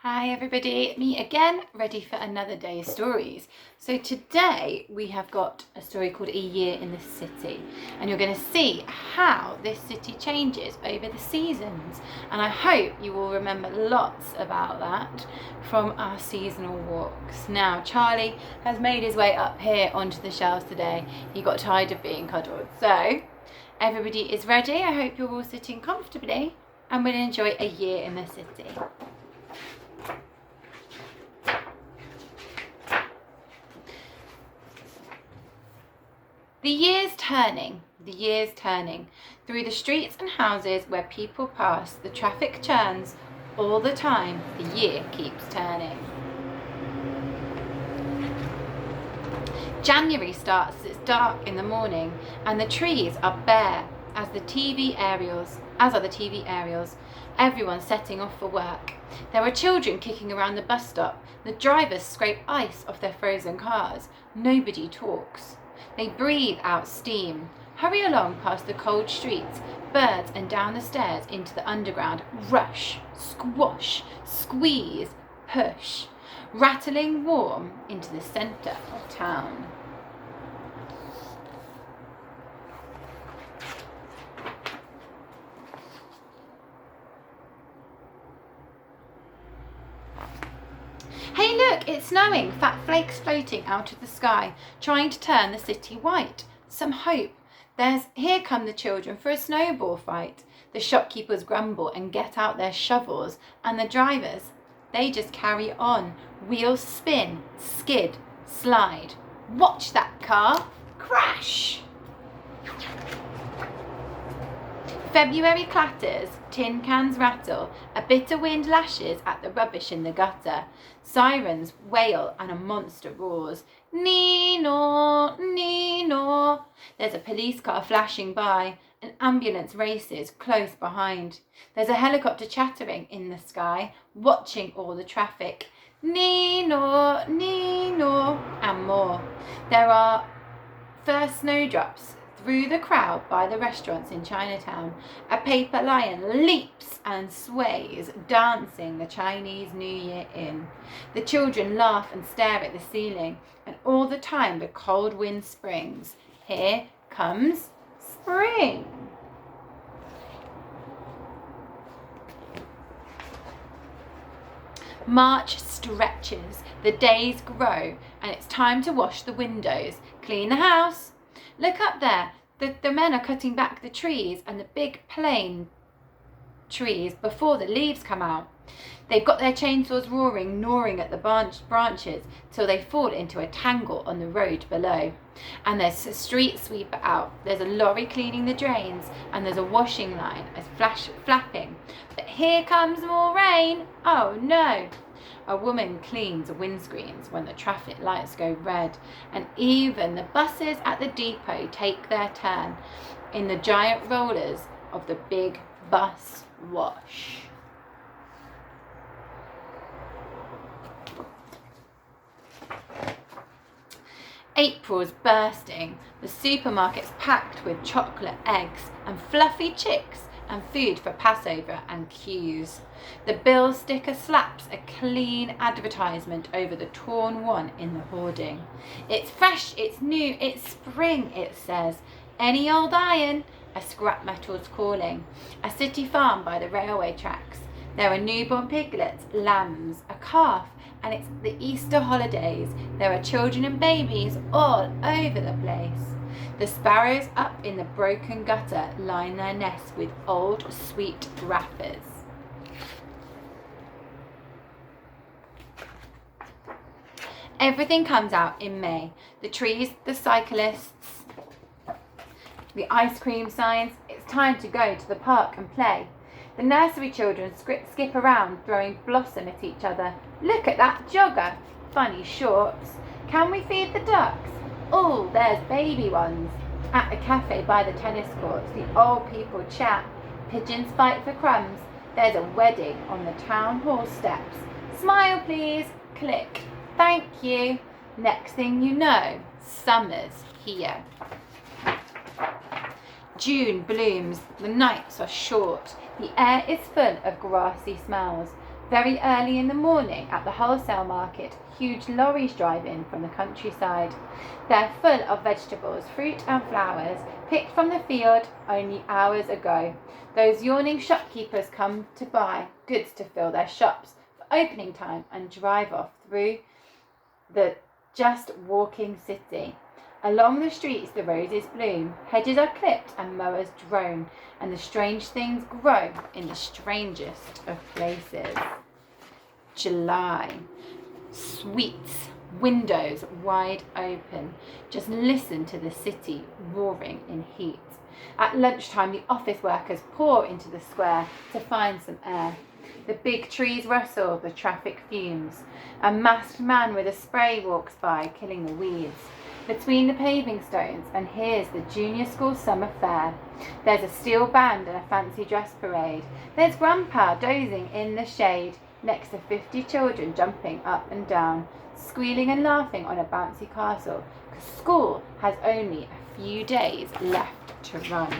Hi everybody, me again, ready for another day of stories. So today we have got a story called A Year in the City, and you're going to see how this city changes over the seasons, and I hope you will remember lots about that from our seasonal walks. Now Charlie has made his way up here onto the shelves today. He got tired of being cuddled, so everybody is ready. I hope you're all sitting comfortably and will enjoy A Year in the City. The year's turning, through the streets and houses where people pass, the traffic churns all the time, the year keeps turning. January starts, it's dark in the morning and the trees are bare as are the TV aerials. Everyone's setting off for work. There are children kicking around the bus stop. The drivers scrape ice off their frozen cars. Nobody talks. They breathe out steam, hurry along past the cold streets, birds, and down the stairs into the underground. Rush, squash, squeeze, push, rattling warm into the centre of town. Hey look, it's snowing, fat flakes floating out of the sky, trying to turn the city white. Some hope. Here come the children for a snowball fight. The shopkeepers grumble and get out their shovels, and the drivers, they just carry on. Wheels spin, skid, slide. Watch that car, crash! February clatters, tin cans rattle, a bitter wind lashes at the rubbish in the gutter. Sirens wail and a monster roars. Nino, Nino. There's a police car flashing by, an ambulance races close behind. There's a helicopter chattering in the sky, watching all the traffic. Nino, Nino, and more. There are first snowdrops through the crowd by the restaurants in Chinatown. A paper lion leaps and sways, dancing the Chinese New Year in. The children laugh and stare at the ceiling, and all the time the cold wind springs. Here comes spring. March stretches, the days grow, and it's time to wash the windows, clean the house. Look up there, the men are cutting back the trees and the big plane trees before the leaves come out. They've got their chainsaws roaring, gnawing at the branches till they fall into a tangle on the road below. And there's a street sweeper out, there's a lorry cleaning the drains, and there's a washing line flapping. But here comes more rain, oh no! A woman cleans windscreens when the traffic lights go red, and even the buses at the depot take their turn in the giant rollers of the big bus wash. April's bursting, the supermarket's packed with chocolate, eggs, and fluffy chicks, and food for Passover and queues. The bill sticker slaps a clean advertisement over the torn one in the hoarding. It's fresh, it's new, it's spring, it says. Any old iron, a scrap metal's calling. A city farm by the railway tracks. There are newborn piglets, lambs, a calf, and it's the Easter holidays. There are children and babies all over the place. The sparrows up in the broken gutter line their nests with old sweet wrappers. Everything comes out in May. The trees, the cyclists, the ice cream signs. It's time to go to the park and play. The nursery children skip around, throwing blossom at each other. Look at that jogger. Funny shorts. Can we feed the ducks? Oh, there's baby ones. At a cafe by the tennis courts, the old people chat. Pigeons fight for crumbs. There's a wedding on the town hall steps. Smile please. Click. Thank you. Next thing you know, summer's here. June blooms. The nights are short. The air is full of grassy smells. Very early in the morning at the wholesale market, huge lorries drive in from the countryside. They're full of vegetables, fruit and flowers, picked from the field only hours ago. Those yawning shopkeepers come to buy goods to fill their shops for opening time and drive off through the just walking city. Along the streets the roses bloom, hedges are clipped and mowers drone, and the strange things grow in the strangest of places. July. Sweets, windows wide open. Just listen to the city roaring in heat. At lunchtime the office workers pour into the square to find some air. The big trees rustle, the traffic fumes. A masked man with a spray walks by, killing the weeds. Between the paving stones, and here's the junior school summer fair. There's a steel band and a fancy dress parade. There's Grandpa dozing in the shade, next to 50 children jumping up and down, squealing and laughing on a bouncy castle, 'cause school has only a few days left to run.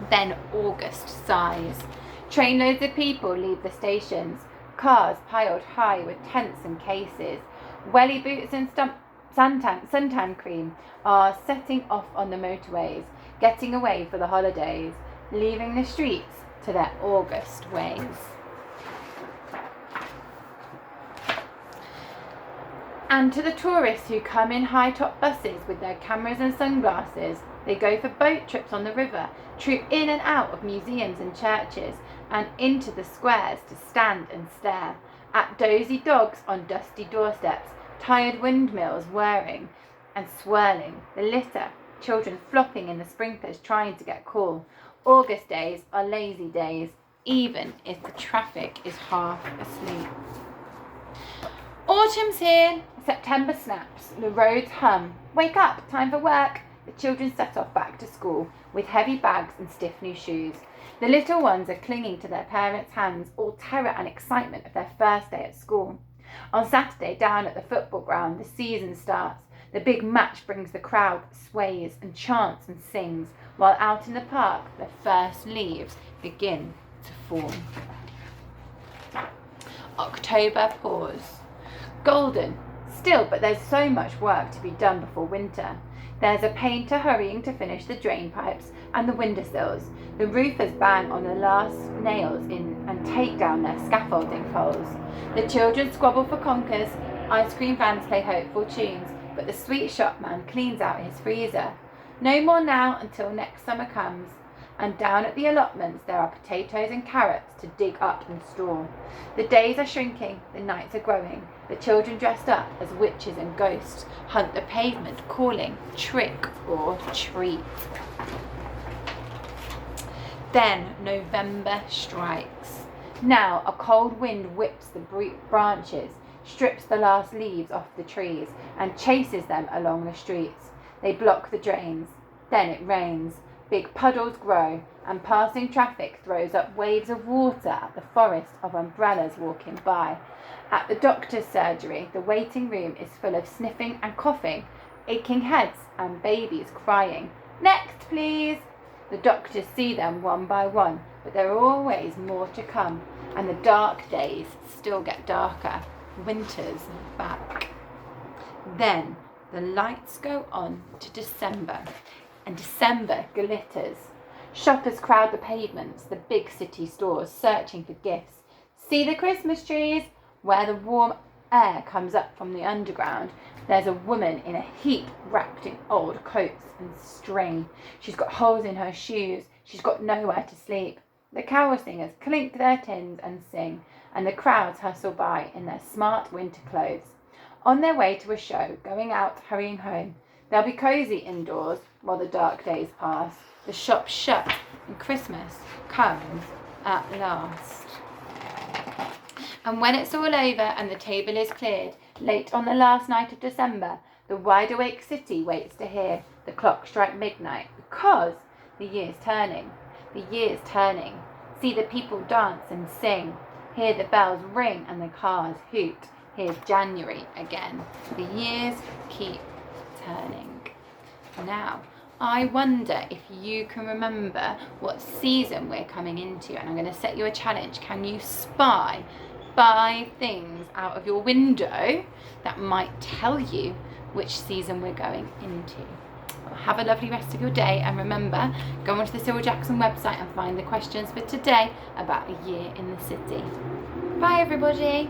Then August sighs. Trainloads of people leave the stations, cars piled high with tents and cases. Welly boots and suntan cream are setting off on the motorways, getting away for the holidays, leaving the streets to their August ways. And to the tourists who come in high-top buses with their cameras and sunglasses, they go for boat trips on the river, troop in and out of museums and churches, and into the squares to stand and stare at dozy dogs on dusty doorsteps, tired windmills whirring and swirling, the litter, children flopping in the sprinklers trying to get cool. August days are lazy days, even if the traffic is half asleep. Autumn's here, September snaps, the roads hum. Wake up, time for work. The children set off back to school with heavy bags and stiff new shoes. The little ones are clinging to their parents' hands, all terror and excitement of their first day at school. On Saturday, down at the football ground, the season starts. The big match brings the crowd that sways and chants and sings, while out in the park, the first leaves begin to fall. October pause. Golden, still, but there's so much work to be done before winter. There's a painter hurrying to finish the drain pipes and the windowsills. The roofers bang on the last nails in and take down their scaffolding poles. The children squabble for conkers. Ice cream vans play hopeful tunes, but the sweet shopman cleans out his freezer. No more now until next summer comes. And down at the allotments there are potatoes and carrots to dig up and store. The days are shrinking, the nights are growing. The children dressed up as witches and ghosts hunt the pavement, calling trick or treat. Then November strikes. Now a cold wind whips the branches, strips the last leaves off the trees, and chases them along the streets. They block the drains. Then it rains. Big puddles grow, and passing traffic throws up waves of water at the forest of umbrellas walking by. At the doctor's surgery, the waiting room is full of sniffing and coughing, aching heads and babies crying. Next, please! The doctors see them one by one, but there are always more to come, and the dark days still get darker. Winter's back. Then the lights go on to December. And December glitters. Shoppers crowd the pavements, the big city stores, searching for gifts. See the Christmas trees? Where the warm air comes up from the underground, there's a woman in a heap wrapped in old coats and string. She's got holes in her shoes. She's got nowhere to sleep. The carol singers clink their tins and sing, and the crowds hustle by in their smart winter clothes. On their way to a show, going out, hurrying home. They'll be cosy indoors while the dark days pass. The shops shut and Christmas comes at last. And when it's all over and the table is cleared, late on the last night of December, the wide-awake city waits to hear the clock strike midnight, because the year's turning. The year's turning. See the people dance and sing. Hear the bells ring and the cars hoot. Here's January again. The years keep turning. Now, I wonder if you can remember what season we're coming into, and I'm going to set you a challenge. Can you spy 5 things out of your window that might tell you which season we're going into? Well, have a lovely rest of your day, and remember, go onto the Cyril Jackson website and find the questions for today about a year in the city. Bye everybody.